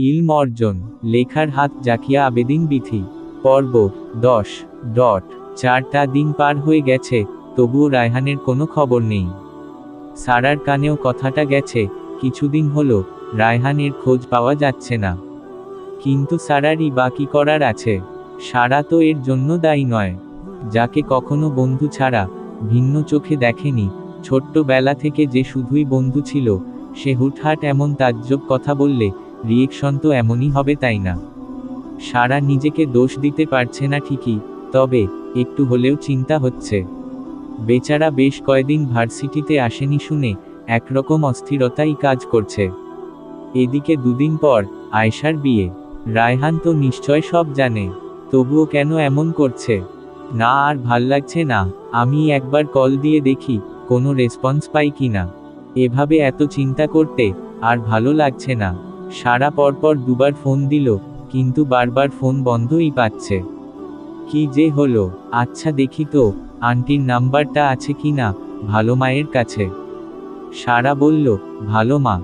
ইলম অর্জন, লেখার হাত জাকিয়া আবেদিন বিথি। পর্ব 10. 4টা দিন পার হয়ে গেছে, তবুও রায়হানের কোনো খবর নেই। সারার কানেও কথাটা গেছে, কিছুদিন হলো রায়হানের খোঁজ পাওয়া যাচ্ছে না। কিন্তু সারারই বা কি করার আছে? সারা তো এর জন্য দায়ী নয়। যাকে কখনো বন্ধু ছাড়া ভিন্ন চোখে দেখেনি, ছোট্টবেলা থেকে যে শুধুই বন্ধু ছিল, সে হুটহাট এমন তাজ্জব কথা বললে রিয়েকশন তো এমনই হবে, তাই না? সারা নিজেকে দোষ দিতে পারছে না ঠিকই, তবে একটু হলেও চিন্তা হচ্ছে। বেচারা বেশ কয়েকদিন ভার্সিটিতে আসেনি শুনে একরকম অস্থিরতাই কাজ করছে। এদিকে দুদিন পর আয়েশার বিয়ে। রায়হান তো নিশ্চয় সব জানে, তবুও কেন এমন করছে? না, আর ভাল লাগছে না। আমি একবার কল দিয়ে দেখি কোনো রেসপন্স পাই কিনা। এভাবে এত চিন্তা করতে আর ভালো লাগছে না। সারা পরপর দুবার ফোন দিল, কিন্তু বারবার ফোন বন্ধই পাচ্ছে। কি যে হলো? আচ্ছা দেখি তো আন্টির নাম্বারটা আছে কিনা ভালো মায়ের কাছে। সারা বলল, ভালো মা?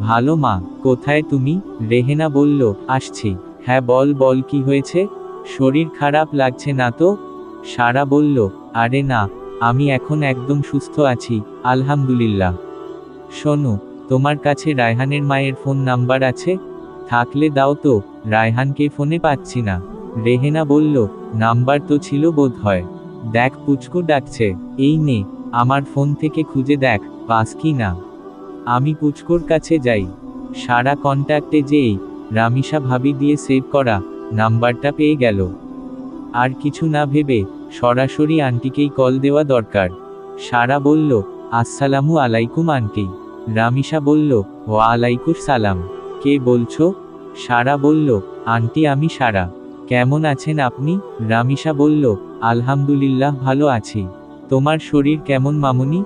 ভালো মা? কোথায় তুমি? রেহেনা বলল, আসছি। হ্যাঁ বল কি হয়েছে? শরীর খারাপ লাগছে না তো? সারা বলল, আরে না, আমি এখন একদম সুস্থ আছি, আলহামদুলিল্লাহ। শোনো, তোমার কাছে রায়হানের মায়ের ফোন নাম্বার আছে? থাকলে দাও তো, রায়হানকে ফোনে পাচ্ছি না। রেহেনা বলল, নাম্বার তো ছিল বোধহয়। দেখ পুচকু ডাকছে, এই নে, আমার ফোন থেকে খুঁজে দেখ পাস কি না। আমি পুচকুর কাছে যাই। সারা কন্ট্যাক্টে যেই রামিসা ভাবি দিয়ে সেভ করা নাম্বারটা পেয়ে গেল। আর কিছু না ভেবে সরাসরি আন্টিকেই কল দেওয়া দরকার। সারা বলল, আসসালামু আলাইকুম আন্টি। রামিসা বলল, ওয়ালাইকুস সালাম। কে বলছো? সারা বলল, আন্টি আমি সারা। কেমন আছেন আপনি? রামিসা বলল, আলহামদুলিল্লাহ ভালো আছি। তোমার শরীর কেমন মামুনি?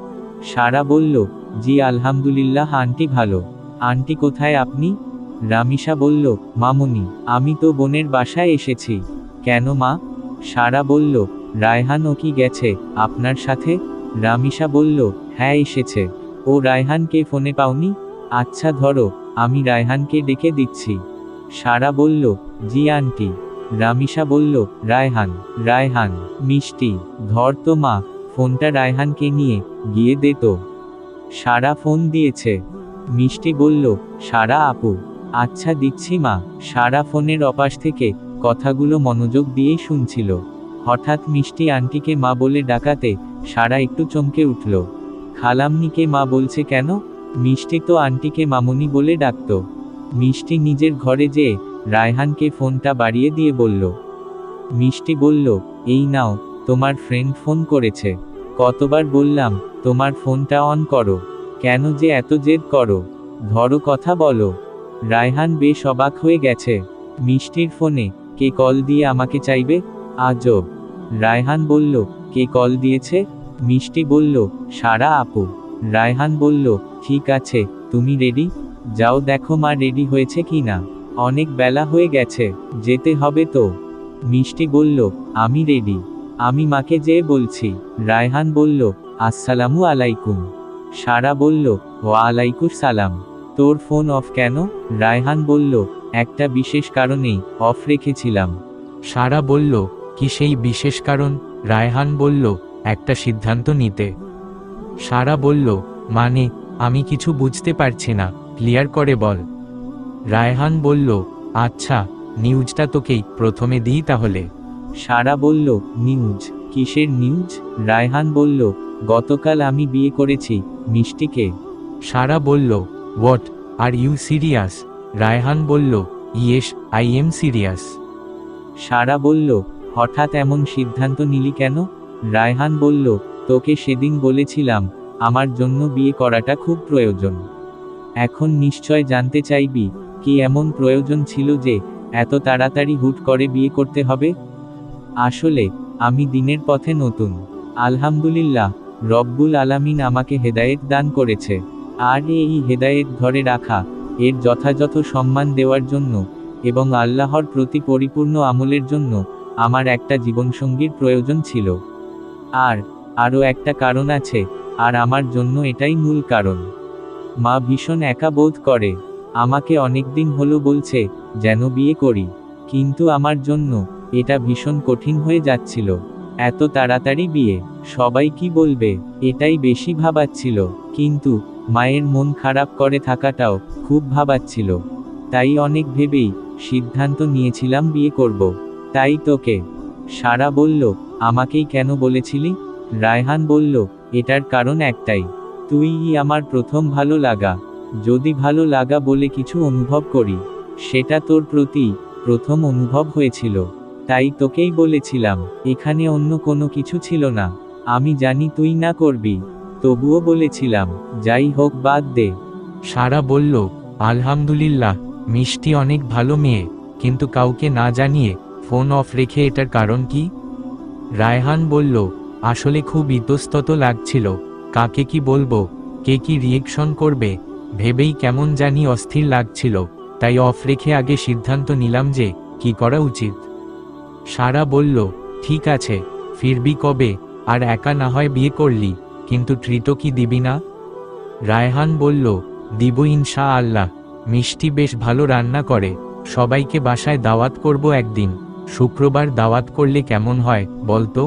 সারা বলল, জি আলহামদুলিল্লাহ আন্টি ভালো। আন্টি কোথায় আপনি? রামিসা বলল, মামুনি, আমি তো বোনের বাসায় এসেছি। কেন মা? সারা বলল, রায়হান ও কি গেছে আপনার সাথে? রামিসা বলল, হ্যাঁ এসেছে। ও রায়হানকে ফোনে পাওনি? আচ্ছা ধরো, আমি রায়হানকে ডেকে দিচ্ছি। সারা বলল, জি আন্টি। রামিসা বলল, রায়হান মিষ্টি, ধর তো মা ফোনটা, রায়হানকে নিয়ে গিয়ে দে তো। সারা ফোন দিয়েছে। মিষ্টি বলল, সারা আপু, আচ্ছা দিচ্ছি মা। সারা ফোনের অপাশ থেকে কথাগুলো মনোযোগ দিয়েই শুনছিল। হঠাৎ মিষ্টি আন্টিকে মা বলে ডাকাতে সারা একটু চমকে উঠল। খালাম্নিকে মা বলছে কেন? মিষ্টি তো আন্টিকে মামুনি বলে ডাকত। মিষ্টি নিজের ঘরে যেয়ে রায়হানকে ফোনটা বাড়িয়ে দিয়ে বলল। মিষ্টি বলল, এই নাও, তোমার ফ্রেন্ড ফোন করেছে। কতবার বললাম তোমার ফোনটা অন করো, কেন যে এত জেদ করো? ধরো কথা বলো। রায়হান বেশ অবাক হয়ে গেছে। মিষ্টির ফোনে কে কল দিয়ে আমাকে চাইবে? আজব। রায়হান বলল, কে কল দিয়েছে? মিষ্টি বলল, সারা আপু। রায়হান বলল, ঠিক আছে, তুমি রেডি? যাও দেখো মা রেডি হয়েছে কি না। অনেক বেলা হয়ে গেছে, যেতে হবে তো। মিষ্টি বলল, আমি রেডি, আমি মাকে যেয়ে বলছি। রায়হান বলল, আসসালামু আলাইকুম। সারা বলল, ওয়ালাইকুস সালাম। তোর ফোন অফ কেন? রায়হান বলল, একটা বিশেষ কারণেই অফ রেখেছিলাম। সারা বলল, কি সেই বিশেষ কারণ? রায়হান বলল, একটা সিদ্ধান্ত নিতে। সারা বলল, মানে আমি কিছু বুঝতে পারছি না, ক্লিয়ার করে বল। রায়হান বলল, আচ্ছা, নিউজটা তোকেই প্রথমে দিই তাহলে। সারা বলল, নিউজ? কিসের নিউজ? রায়হান বলল, গতকাল আমি বিয়ে করেছি মিষ্টিকে। সারা বলল, what, are you serious? Raihan বলল, yes I am serious. Sara বলল, হঠাৎ এমন সিদ্ধান্ত নিলি কেন? রায়হান বলল, তোকে সেদিন বলেছিলাম আমার জন্য বিয়ে করাটা খুব প্রয়োজন। এখন নিশ্চয় জানতে চাইবি কি এমন প্রয়োজন ছিল যে এত তাড়াতাড়ি হুট করে বিয়ে করতে হবে? আসলে আমি দিনের পথে নতুন। আলহামদুলিল্লাহ, রব্বুল আলামিন আমাকে হেদায়েত দান করেছে। আর এই হেদায়েত ধরে রাখা, এর যথাযথ সম্মান দেওয়ার জন্য এবং আল্লাহর প্রতি পরিপূর্ণ আমলের জন্য আমার একটা জীবনসঙ্গীর প্রয়োজন ছিল। আরও একটা কারণ আছে, আর আমার জন্য এটাই মূল কারণ। মা ভীষণ একা বোধ করে। আমাকে অনেকদিন হলো বলছে যেন বিয়ে করি, কিন্তু আমার জন্য এটা ভীষণ কঠিন হয়ে যাচ্ছিল। এত তাড়াতাড়ি বিয়ে, সবাই কি বলবে, এটাই বেশি ভাবাচ্ছিল। কিন্তু মায়ের মন খারাপ করে থাকাটাও খুব ভাবাচ্ছিল। তাই অনেক ভেবেই সিদ্ধান্ত নিয়েছিলাম বিয়ে করব। তাই তোকে। সারা বলল, আমাকেই কেন বলেছিলি? রায়হান বলল, এটার কারণ একটাই, তুইই আমার প্রথম ভালো লাগা। যদি ভালো লাগা বলে কিছু অনুভব করি, সেটা তোর প্রতি প্রথম অনুভব হয়েছিল। তাই তোকেই বলেছিলাম, এখানে অন্য কোনো কিছু ছিল না। আমি জানি তুই না করবি, তবুও বলেছিলাম। যাই হোক, বাদ দে। সারা বলল, আলহামদুলিল্লাহ, মিষ্টি অনেক ভালো মেয়ে, কিন্তু কাউকে না জানিয়ে ফোন অফ রেখে এটার কারণ কি? রায়হান বলল, আসলে খুব ইতস্তত লাগছিল, কাকে কি বলবো, কে কি রিয়েকশন করবে, ভেবেই কেমন জানি অস্থির লাগছিল। তাই অফ রেখে আগে সিদ্ধান্ত নিলাম যে কি করা উচিত। সারা বলল, ঠিক আছে, ফিরবি কবে? আর একা না হয় বিয়ে করলি, কিন্তু ট্রিটও কি দিবি না? রায়হান বলল, দিব ইনশা আল্লাহ। মিষ্টি বেশ ভালো রান্না করে, সবাইকে বাসায় দাওয়াত করব একদিন। শুক্রবার দাওয়াত করলে কেমন হয় বলতো?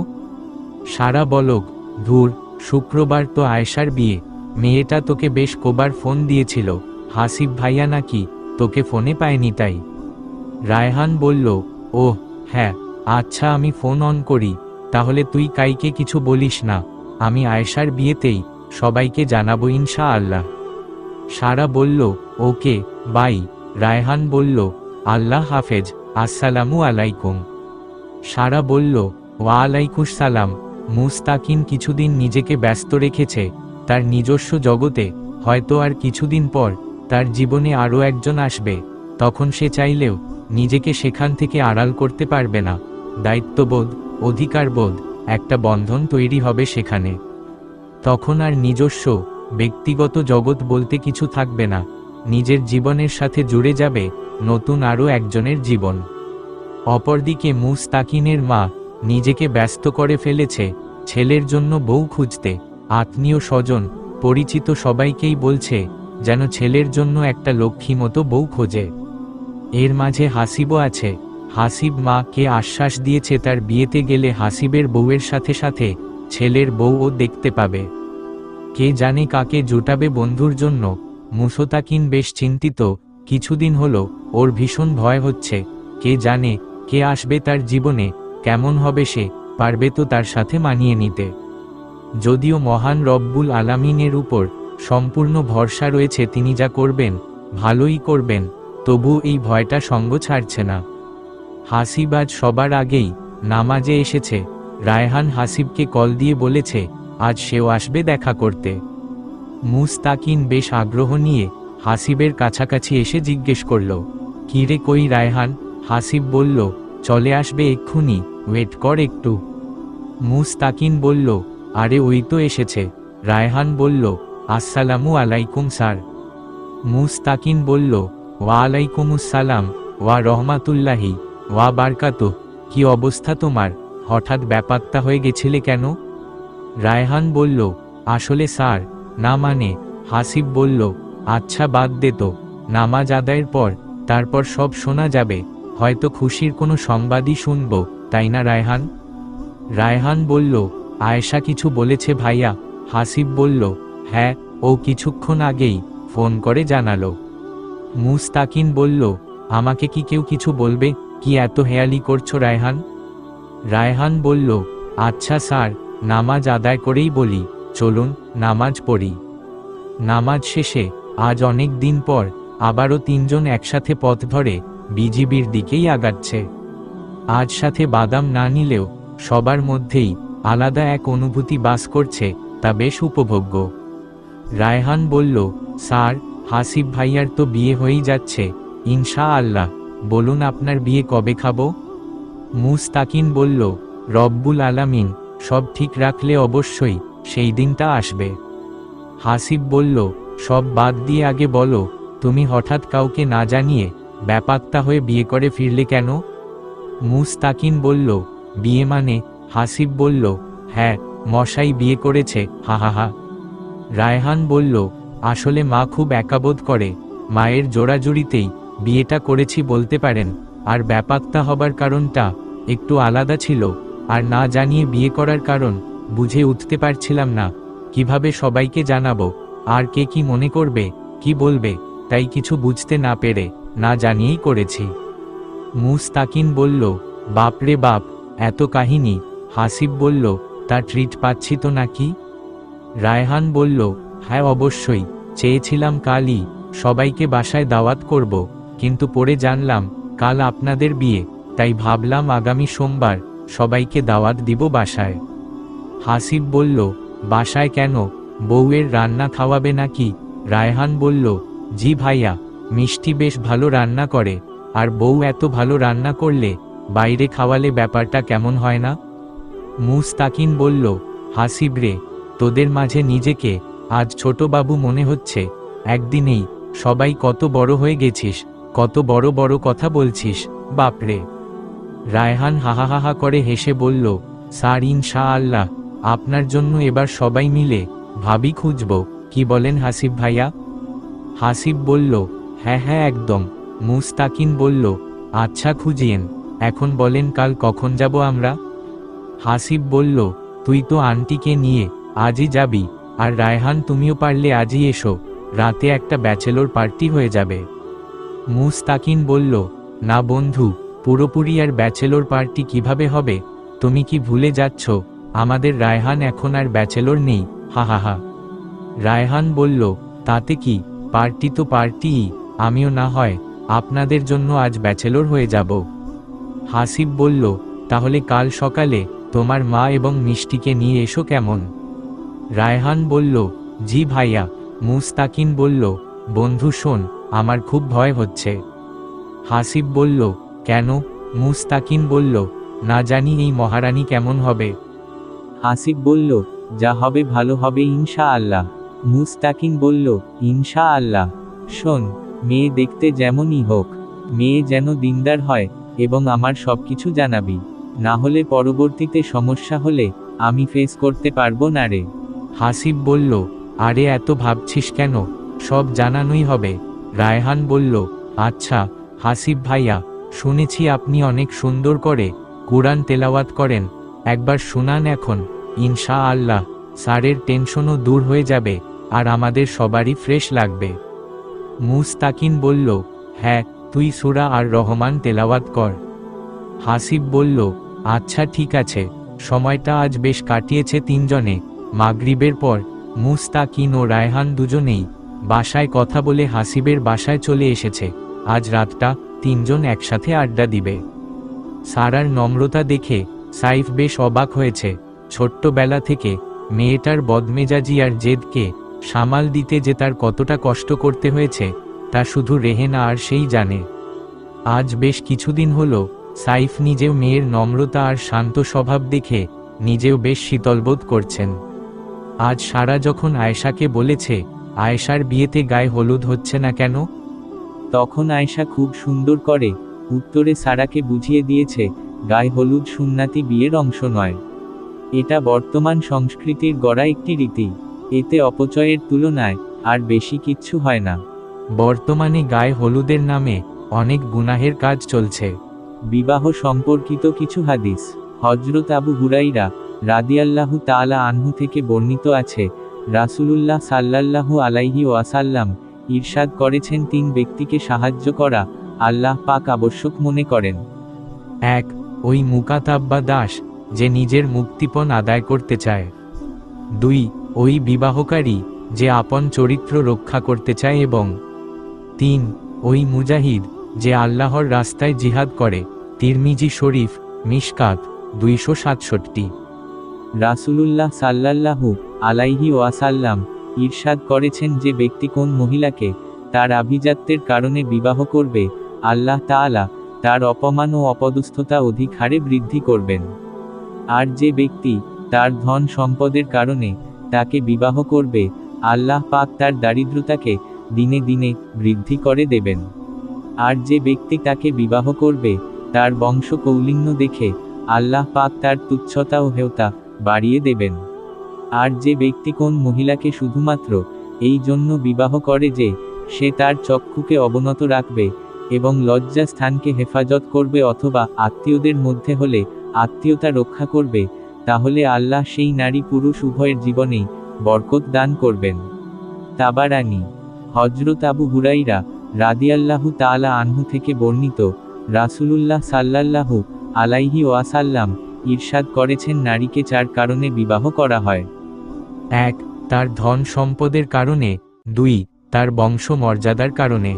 সারা বলক, ধুর, শুক্রবার তো আয়েশার বিয়ে। মেয়েটা তোকে বেশ কবার ফোন দিয়েছিল, হাসিব ভাইয়া নাকি তোকে ফোনে পায়নি তাই। রায়হান বলল, ওহ হ্যাঁ, আচ্ছা আমি ফোন অন করি, তাহলে তুই কাইকে কিছু বলিস না, আমি আয়েশার বিয়েতেই সবাইকে জানাবো ইনশা আল্লাহ। সারা বলল, ওকে বাই। রায়হান বলল, আল্লাহ হাফেজ, আসসালামু আলাইকুম। সারা বলল, ওয়ালাইকুস সালাম। মুস্তাকিন কিছুদিন নিজেকে ব্যস্ত রেখেছে তার নিজস্ব জগতে, হয়তো আর কিছুদিন পর তার জীবনে আরও একজন আসবে, তখন সে চাইলেও নিজেকে সেখান থেকে আড়াল করতে পারবে না। দায়িত্ববোধ, অধিকারবোধ, একটা বন্ধন তৈরি হবে সেখানে। তখন আর নিজস্ব ব্যক্তিগত জগৎ বলতে কিছু থাকবে না, নিজের জীবনের সাথে জুড়ে যাবে নতুন আরও একজনের জীবন। অপরদিকে মুস্তাকিনের মা নিজেকে ব্যস্ত করে ফেলেছে ছেলের জন্য বউ খুঁজতে। আত্মীয় স্বজন পরিচিত সবাইকেই বলছে যেন ছেলের জন্য একটা লক্ষ্মী মতো বউ খোঁজে। এর মাঝে হাসিবও আছে। হাসিব মাকে আশ্বাস দিয়েছে তার বিয়েতে গেলে হাসিবের বউয়ের সাথে সাথে ছেলের বউও দেখতে পাবে। কে জানে কাকে জোটাবে বন্ধুর জন্য। মুস্তাকিন বেশ চিন্তিত, কিছুদিন হলো ওর ভীষণ ভয় হচ্ছে, কে জানে কে আসবে তার জীবনে, কেমন হবে সে, পারবে তো তার সাথে মানিয়ে নিতে। যদিও মহান রব্বুল আলামিনের উপর সম্পূর্ণ ভরসা রয়েছে, তিনি যা করবেন ভালোই করবেন, তবু এই ভয়টা সঙ্গ ছাড়ছে না। হাসিব আজ সবার আগেই নামাজে এসেছে। রায়হান হাসিবকে কল দিয়ে বলেছে আজ সেও আসবে দেখা করতে। মুস্তাকিন বেশ আগ্রহ নিয়ে হাসিবের কাছাকাছি এসে জিজ্ঞেস করল, কিরে কই রায়হান? হাসিব বলল, চলে আসবে এক্ষুনি, ওয়েট কর একটু। মুস্তাকিন বলল, আরে ওই তো এসেছে। রায়হান বলল, আসসালামু আলাইকুম স্যার। মুস্তাকিন বলল, ওয়ালাইকুমুসসালাম ওয়া রহমাতুল্লাহি ওয়া বারকাতুহ। কি অবস্থা তোমার? হঠাৎ ব্যাপারটা হয়ে গেছিলে কেন? রায়হান বলল, আসলে স্যার, না মানে। হাসিব বলল, আচ্ছা বাদ দে তো, নামাজ আদায়ের পর তারপর সব শোনা যাবে, হয়তো খুশির কোনো সংবাদই শুনব, তাই না রায়হান? রায়হান বলল, আয়েশা কিছু বলেছে ভাইয়া? হাসিব বলল, হ্যাঁ, ও কিছুক্ষণ আগেই ফোন করে জানালো। মুস্তাকিন বলল, আমাকে কি কেউ কিছু বলবে? কি এত হেয়ালি করছো রায়হান? রায়হান বলল, আচ্ছা স্যার, নামাজ আদায় করেই বলি, চলুন নামাজ পড়ি। নামাজ শেষে আজ অনেক দিন পর আবারও তিনজন একসাথে পথ ধরে বিজিবির দিকেই আগাচ্ছে। আজ সাথে বাদাম না নিলেও সবার মধ্যেই আলাদা এক অনুভূতি বাস করছে, তা বেশ উপভোগ্য। রায়হান বলল, স্যার, হাসিব ভাইয়ার তো বিয়ে হয়েই যাচ্ছে ইনশা আল্লাহ, বলুন আপনার বিয়ে কবে খাবো? মুস্তাকিন বলল, রব্বুল আলামিন সব ঠিক রাখলে অবশ্যই সেই দিনটা আসবে। হাসিব বলল, সব বাদ দিয়ে আগে বলো, তুমি হঠাৎ কাউকে না জানিয়ে ব্যাপারটা হয়ে বিয়ে করে ফিরলে কেন? মুস্তাকিন বলল, বিয়ে মানে? হাসিব বলল, হ্যাঁ, মশাই বিয়ে করেছে, হা হা হা। রায়হান বলল, আসলে মা খুব একাবোধ করে, মায়ের জোড়াজুড়িতেই বিয়েটা করেছি বলতে পারেন, আর ব্যাপারটা হবার কারণটা একটু আলাদা ছিল, আর না জানিয়ে বিয়ে করার কারণ বুঝে উঠতে পারছিলাম না কিভাবে সবাইকে জানাবো, আর কে কি মনে করবে, কি বলবে, তাই কিছু বুঝতে না পেরে না জানিয়েই করেছি। মুস্তাকিন বলল, বাপরে বাপ, এত কাহিনী। হাসিব বলল, তা ট্রিট পাচ্ছি তো নাকি? রায়হান বলল, হ্যাঁ অবশ্যই, চেয়েছিলাম কালই সবাইকে বাসায় দাওয়াত করব, কিন্তু পরে জানলাম কাল আপনাদের বিয়ে, তাই ভাবলাম আগামী সোমবার সবাইকে দাওয়াত দিব বাসায়। হাসিব বলল, বাসায় কেন, বউয়ের রান্না খাওয়াবে নাকি? রায়হান বলল, জি ভাইয়া, মিষ্টি বেশ ভালো রান্না করে, আর বউ এত ভালো রান্না করলে বাইরে খাওয়ালে ব্যাপারটা কেমন হয় না? মুস্তাকিন বলল, হাসিব রে, তোদের মাঝে নিজেকে আজ ছোট বাবু মনে হচ্ছে, একদিনেই সবাই কত বড় হয়ে গেছিস, কত বড় বড় কথা বলছিস, বাপরে। রায়হান হাহাহাহা করে হেসে বলল, স্যার ইনশাআল্লাহ আপনার জন্য এবার সবাই মিলে ভাবি খুঁজব, কি বলেন হাসিব ভাইয়া? হাসিব বলল, হ্যাঁ হ্যাঁ একদম। মুস্তাকিন বলল, আচ্ছা খুঁজিয়েন, এখন বলেন কাল কখন যাব আমরা? হাসিব বলল, তুই তো আন্টিকে নিয়ে আজই যাবি, আর রায়হান তুমিও পারলে আজই এসো, রাতে একটা ব্যাচেলর পার্টি হয়ে যাবে। মুস্তাকিন বলল, না বন্ধু, পুরোপুরি আর ব্যাচেলর পার্টি কিভাবে হবে? তুমি কি ভুলে যাচ্ছ আমাদের রায়হান এখন আর ব্যাচেলর নেই? হাহাহা। রায়হান বলল, তাতে কি, পার্টি তো পার্টিই, আমিও না হয় আপনাদের জন্য আজ ব্যাচেলর হয়ে যাব। হাসিব বলল, তাহলে কাল সকালে তোমার মা এবং মিষ্টিকে নিয়ে এসো কেমন? রায়হান বলল, জি ভাইয়া। মুস্তাকিন বলল, বন্ধু শোন, আমার খুব ভয় হচ্ছে। হাসিব বলল, কেন? মুস্তাকিন বলল, না জানি এই মহারানী কেমন হবে। হাসিব বলল, যা হবে ভালো হবে ইনশাআল্লাহ। মুস্তাকিন বলল, ইনশাআল্লাহ। শোন, মেয়ে দেখতে যেমনই হোক, মেয়ে যেন দিনদার হয় এবং আমার সবকিছু জানাবি, না হলে পরবর্তীতে সমস্যা হলে আমি ফেস করতে পারবো না রে। হাসিব বলল, আরে এত ভাবছিস কেন, সব জানানোই হবে। রায়হান বলল, আচ্ছা হাসিব ভাইয়া, শুনেছি আপনি অনেক সুন্দর করে কুরআন তেলাওয়াত করেন, একবার শুনান এখন, ইনশাআল্লাহ স্যারের টেনশনও দূর হয়ে যাবে আর আমাদের সবারই ফ্রেশ লাগবে। মুস্তাকিন বলল, হ্যাঁ, তুই সূরা আর রহমান তেলাওয়াত কর। হাসিব বলল, আচ্ছা ঠিক আছে। সময়টা আজ বেশ কাটিয়েছে তিনজনে। মাগরিবের পর মুস্তাকিন ও রায়হান দুজনেই বাসায় কথা বলে হাসিবের বাসায় চলে এসেছে। আজ রাতটা তিনজন একসাথে আড্ডা দিবে। সারার নম্রতা দেখে সাইফ বেশ অবাক হয়েছে। ছোট্টবেলা থেকে মেয়েটার বদমেজাজি আর জেদকে সামাল দিতে যে তার কতটা কষ্ট করতে হয়েছে তা শুধু রেহেনা আর সেই জানে। আজ বেশ কিছুদিন হলো সাইফ নিজেও মেয়ের নম্রতা আর শান্ত স্বভাব দেখে নিজেও বেশ শীতলবোধ করছেন। আজ সারা যখন আয়েশাকে বলেছে আয়েশার বিয়েতে গায়ে হলুদ হচ্ছে না কেন, তখন আয়েশা খুব সুন্দর করে উত্তরে সারাকে বুঝিয়ে দিয়েছে, গায়ে হলুদ সুন্নাতি বিয়ের অংশ নয়, এটা বর্তমান সংস্কৃতির গড়া একটি রীতি, এতে অপচয়ের তুলনায় আর বেশি কিচ্ছু হয় না। বর্তমানে গায়ে হলুদের নামে অনেক গুনাহের কাজ চলছে। বিবাহ সম্পর্কিত কিছু হাদিস। হযরত আবু হুরাইরা রাদিয়াল্লাহু তাআলা আনহু থেকে বর্ণিত আছে, রাসূলুল্লাহ সাল্লাল্লাহু আলাইহি ওয়াসাল্লাম ইরশাদ করেছেন, 3 ব্যক্তিকে সাহায্য করা আল্লাহ পাক আবশ্যক মনে করেন। 1. ওই মুকাতাব্বা দাস যে নিজের মুক্তিপণ আদায় করতে চায়। 2. ওই বিবাহকারী যে আপন চরিত্র রক্ষা করতে চায় এবং 3. ওই মুজাহিদ যে আল্লাহর রাস্তায় জিহাদ করে। তিরমিজি শরীফ, মিশকাত 267। রাসূলুল্লাহ সাল্লাল্লাহু আলাইহি ওয়াসাল্লাম ইরশাদ করেছেন, যে ব্যক্তি কোন মহিলাকে তার আভিজাত্যের কারণে বিবাহ করবে, আল্লাহ তাআলা তার অপমান ও অপদস্থতা অধিক হারে বৃদ্ধি করবেন। আর যে ব্যক্তি তার ধন সম্পদের কারণে তাকে বিবাহ করবে, আল্লাহ পাক তার দারিদ্রতাকে দিনে দিনে বৃদ্ধি করে দেবেন। আর যে ব্যক্তি তাকে বিবাহ করবে, তার বংশ কৌলিন্য দেখে আল্লাহ পাক তার তুচ্ছতা ও হেয়তা বাড়িয়ে দেবেন। আর যে ব্যক্তি কোন মহিলাকে শুধুমাত্র এই জন্য বিবাহ করে যে সে তার চক্ষুকে অবনত রাখবে এবং লজ্জা স্থানকে হেফাজত করবে, অথবা আত্মীয়দের মধ্যে হলে আত্মীয়তা রক্ষা করবে, তাহলে আল্লাহ সেই নারী পুরুষ উভয়ের জীবনেই বরকত দান করবেন। তাবারানী। হযরত আবু হুরাইরা রাদিয়াল্লাহু তাআলা আনহু থেকে বর্ণিত, রাসূলুল্লাহ সাল্লাল্লাহু আলাইহি ওয়াসাল্লাম ইরশাদ করেছেন, নারীকে 4 কারণে বিবাহ করা হয়। 1. তার ধন সম্পদের কারণে। 2. তার বংশ মর্যাদার কারণে।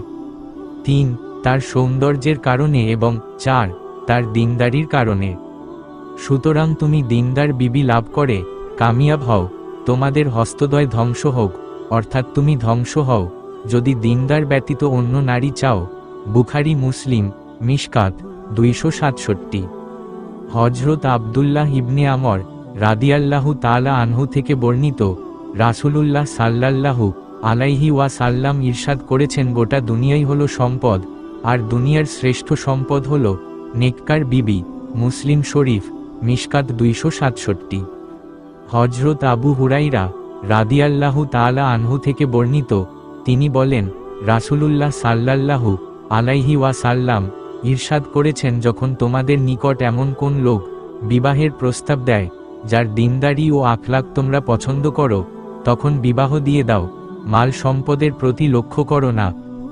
3. তার সৌন্দর্যের কারণে এবং 4. তার দিনদারির কারণে। সুতরাং তুমি দিনদার বিবি লাভ করে কামিয়াব হও, তোমাদের হস্তদ্বয় ধ্বংস হোক, অর্থাৎ তুমি ধ্বংস হও যদি দিনদার ব্যতীত অন্য নারী চাও। বুখারী মুসলিম মিশকাত 267। হযরত আব্দুল্লাহ ইবনে আমর রাদিয়াল্লাহু তাআলা আনহু থেকে বর্ণিত, রাসূলুল্লাহ সাল্লাল্লাহু আলাইহি ওয়াসাল্লাম ইরশাদ করেছেন, গোটা দুনিয়াই হলো সম্পদ, আর দুনিয়ার শ্রেষ্ঠ সম্পদ হলো নেককার বিবি। মুসলিম শরীফ মিশকাত 267। হযরত আবু হুরাইরা রাদিয়াল্লাহু তাআলা আনহু থেকে বর্ণিত, তিনি বলেন, রাসূলুল্লাহ সাল্লাল্লাহু আলাইহি ওয়াসাল্লাম ইরশাদ করেছেন, যখন তোমাদের নিকট এমন কোন লোক বিবাহের প্রস্তাব দেয় যার দিনদারি ও আখলাক তোমরা পছন্দ করো, তখন বিবাহ দিয়ে দাও। মাল সম্পদের প্রতি লক্ষ্য করো না,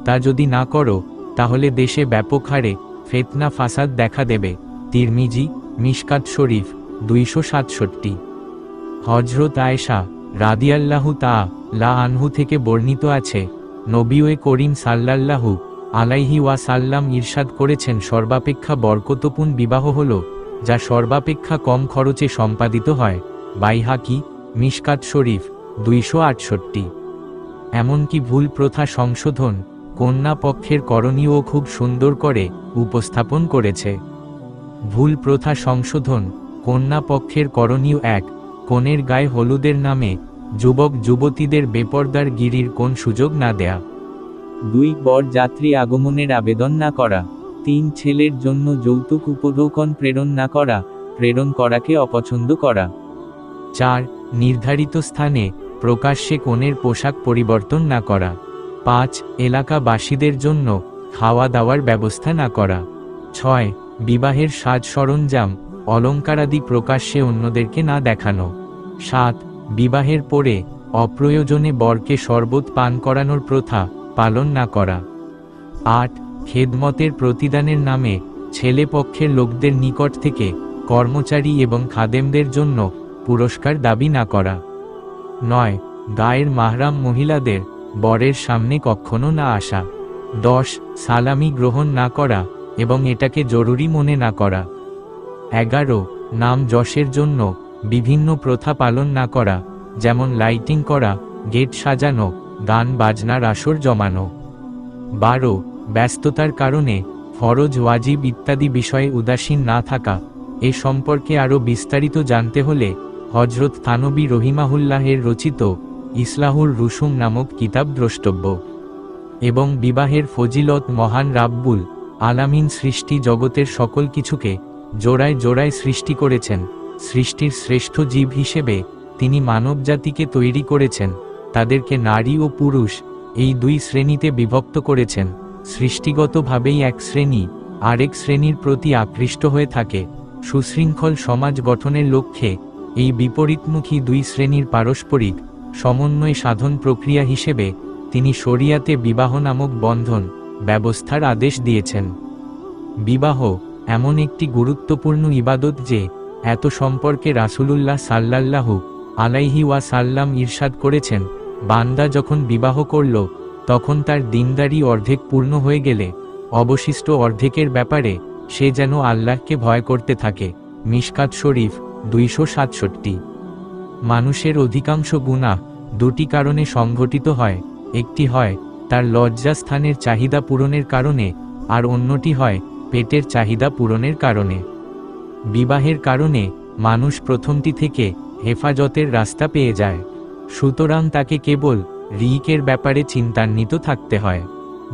তা যদি না করো তাহলে দেশে ব্যাপক হারে ফিতনা ফাসাদ দেখা দেবে। তিরমিজি মিশকাত শরীফ 267। হযরত আয়েশা রাদিয়াল্লাহু তাআলা আনহু থেকে বর্ণিত আছে, নবীয়ে করিম সাল্লাল্লাহু আলাইহি ওয়াসাল্লাম ইরশাদ করেছেন, সর্বাপেক্ষা বরকতপূর্ণ বিবাহ হলো যা সর্বাপেক্ষা কম খরচে সম্পাদিত হয়। বাইহাকি মিশকাত শরীফ 268। এমনকি ভুল প্রথা সংশোধন কন্যা পক্ষের করণীয় খুব সুন্দর করে উপস্থাপন করেছে। ভুল প্রথা সংশোধন কন্যা পক্ষের করণীয়: 1. কনের গায়ে হলুদের নামে যুবক যুবতীদের বেপরদার গিরির কোন সুযোগ না দেয়া। 2. বর যাত্রী আগমনের আবেদন না করা। 3. ছেলের জন্য যৌতুক উপঢৌকন প্রেরণ না করা, প্রেরণ করাকে অপছন্দ করা। 4. নির্ধারিত স্থানে প্রকাশ্যে কনের পোশাক পরিবর্তন না করা। 5. এলাকাবাসীদের জন্য খাওয়া দাওয়ার ব্যবস্থা না করা। 6. বিবাহের সাজ সরঞ্জাম অলঙ্কারাদি প্রকাশ্যে অন্যদেরকে না দেখানো। 7. বিবাহের পরে অপ্রয়োজনে বরকে শরবত পান করানোর প্রথা পালন না করা। 8. খেদমতের প্রতিদানের নামে ছেলে পক্ষের লোকদের নিকট থেকে কর্মচারী এবং খাদেমদের জন্য পুরস্কার দাবি না করা। 9. গায়ের মাহরাম মহিলাদের বরের সামনে কখনো না আসা। 10. সালামি গ্রহণ না করা এবং এটাকে জরুরি মনে না করা। 11. নাম যশের জন্য বিভিন্ন প্রথা পালন না করা, যেমন লাইটিং করা, গেট সাজানো, গান বাজনার আসর জমানো। 12. ব্যস্ততার কারণে ফরজ ওয়াজিব ইত্যাদি বিষয়ে উদাসীন না থাকা। এ সম্পর্কে আরও বিস্তারিত জানতে হলে হযরত থানবী রহিমাহুল্লাহের রচিত ইসলাহুর রুসুম নামক কিতাব দ্রষ্টব্য। এবং বিবাহের ফজিলত মহান রাব্বুল আলামিন সৃষ্টি জগতের সকল কিছুকে জোড়ায় জোড়ায় সৃষ্টি করেছেন। সৃষ্টির শ্রেষ্ঠ জীব হিসেবে তিনি মানবজাতিকে তৈরি করেছেন, তাদেরকে নারী ও পুরুষ এই 2 শ্রেণীতে বিভক্ত করেছেন। সৃষ্টিগতভাবেই এক শ্রেণী আরেক শ্রেণীর প্রতি আকৃষ্ট হয়ে থাকে। সুশৃঙ্খল সমাজ গঠনের লক্ষ্যে এই বিপরীতমুখী 2 শ্রেণীর পারস্পরিক সমন্বয় সাধন প্রক্রিয়া হিসেবে তিনি শরিয়াতে বিবাহ নামক বন্ধন ব্যবস্থার আদেশ দিয়েছেন। বিবাহ এমন একটি গুরুত্বপূর্ণ ইবাদত যে এত সম্পর্কে রাসূলুল্লাহ সাল্লাল্লাহু আলাইহি ওয়াসাল্লাম ইরশাদ করেছেন, বান্দা যখন বিবাহ করল তখন তার দিনদারি অর্ধেক পূর্ণ হয়ে গেলে অবশিষ্ট অর্ধেকের ব্যাপারে সে যেন আল্লাহকে ভয় করতে থাকে। মিশকাত শরীফ 267। মানুষের অধিকাংশ গুনাহ 2টি কারণে সংঘটিত হয়। একটি হয় তার লজ্জাস্থানের চাহিদা পূরণের কারণে, আর অন্যটি হয় পেটের চাহিদা পূরণের কারণে। বিবাহের কারণে মানুষ প্রথমটি থেকে হেফাজতের রাস্তা পেয়ে যায়, সুতরাং তাকে কেবল রিকের ব্যাপারে চিন্তান্বিত থাকতে হয়,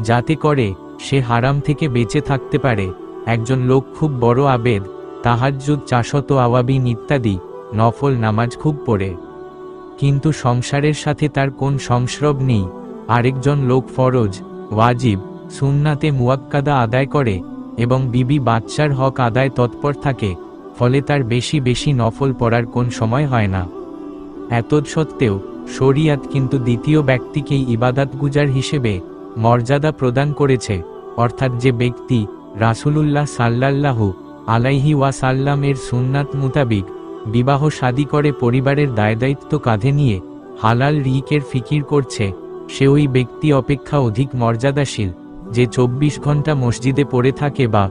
যাতে করে সে হারাম থেকে বেঁচে থাকতে পারে। একজন লোক খুব বড় আবেদ, তাহাজ্জুদ, 400 আওয়াবিন ইত্যাদি নফল নামাজ খুব পড়ে, কিন্তু সংসারের সাথে তার কোন সংস্রব নেই, আরেকজন লোক ফরজ, ওয়াজিব, সুন্নাতে মুয়াক্কাদা আদায় করে এবং বিবি বাচ্চার হক আদায় তৎপর থাকে, ফলে তার বেশি বেশি নফল পড়ার কোন সময় হয় না। এতৎসত্ত্বেও শরিয়াত কিন্তু দ্বিতীয় ব্যক্তিকেই ইবাদতগুজার হিসেবে মর্যাদা প্রদান করেছে, অর্থাৎ যে ব্যক্তি রাসূলুল্লাহ সাল্লাল্লাহু আলাইহি ওয়াসাল্লাম এর সুন্নাত মুতাবিক বিবাহ শাদী করে পরিবারের দায়দায়িত্ব কাঁধে নিয়ে হালাল রিকের ফিকির করছে, সে ওই ব্যক্তি অপেক্ষা অধিক মর্যাদাশীল যে 24 ঘন্টা মসজিদে পড়ে থাকে বা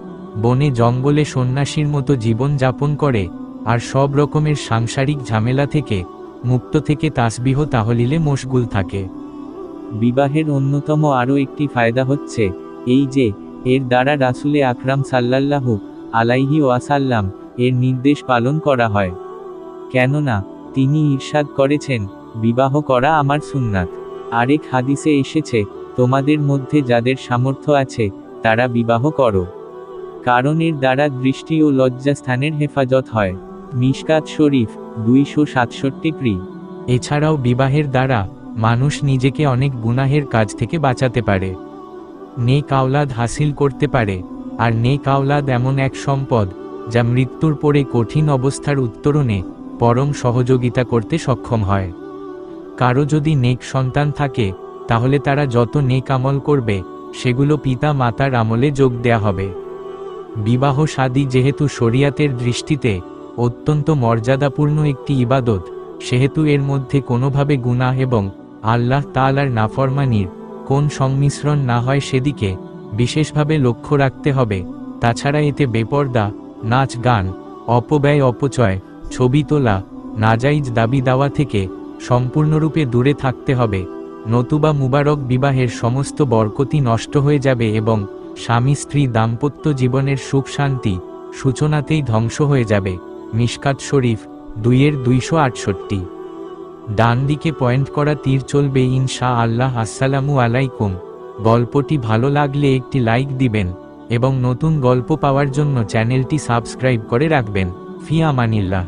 বনে জঙ্গলে সন্ন্যাসীর মতো জীবন যাপন করে আর সব রকমের সাংসারিক ঝামেলা থেকে মুক্ত থেকে তাসবিহ তাহলিলে মশগুল থাকে। বিবাহের অন্যতম আরও একটি ফায়দা হচ্ছে এই যে এর দ্বারা রাসূলে আকরাম সাল্লাল্লাহু আলাইহি ওয়াসাল্লাম এর নির্দেশ পালন করা হয়। কেননা তিনি ইরশাদ করেছেন, বিবাহ করা আমার সুন্নাত। আরেক হাদিসে এসেছে, তোমাদের মধ্যে যাদের সামর্থ্য আছে তারা বিবাহ করো, কারণ এর দ্বারা দৃষ্টি ও লজ্জাস্থানের হেফাজত হয়। মিশকাত শরীফ 267 এছাড়াও বিবাহের দ্বারা মানুষ নিজেকে অনেক গুনাহের কাজ থেকে বাঁচাতে পারে, নেক আওলাদ হাসিল করতে পারে, আর নেক আওলাদ এমন এক সম্পদ যা মৃত্যুর পরে কঠিন অবস্থার উত্তরণে পরম সহযোগিতা করতে সক্ষম হয়। কারো যদি নেক সন্তান থাকে তাহলে তারা যত নেক আমল করবে সেগুলো পিতা মাতার আমলে যোগ দেয়া হবে। বিবাহ শাদী যেহেতু শরিয়াতের দৃষ্টিতে অত্যন্ত মর্যাদাপূর্ণ একটি ইবাদত, সেহেতু এর মধ্যে কোনোভাবে গুনাহ এবং আল্লাহ তাআলার নাফরমানির কোন সংমিশ্রণ না হয় সেদিকে বিশেষভাবে লক্ষ্য রাখতে হবে। তাছাড়া এতে বেপর্দা, নাচ গান, অপব্যয় অপচয়, ছবি তোলা, নাজাইজ দাবি দাওয়া থেকে সম্পূর্ণরূপে দূরে থাকতে হবে, নতুবা মুবারক বিবাহের সমস্ত বরকতি নষ্ট হয়ে যাবে এবং স্বামী স্ত্রী দাম্পত্য জীবনের সুখ শান্তি সূচনাতেই ধ্বংস হয়ে যাবে। মিশকাত শরীফ 2/268। ডান দিকে পয়েন্ট করা তীর চলবে ইনশাআল্লাহ। আসসালামু আলাইকুম। গল্পটি ভালো লাগলে একটি লাইক দিবেন এবং নতুন গল্প পাওয়ার জন্য চ্যানেলটি সাবস্ক্রাইব করে রাখবেন। ফি আমানিল্লাহ।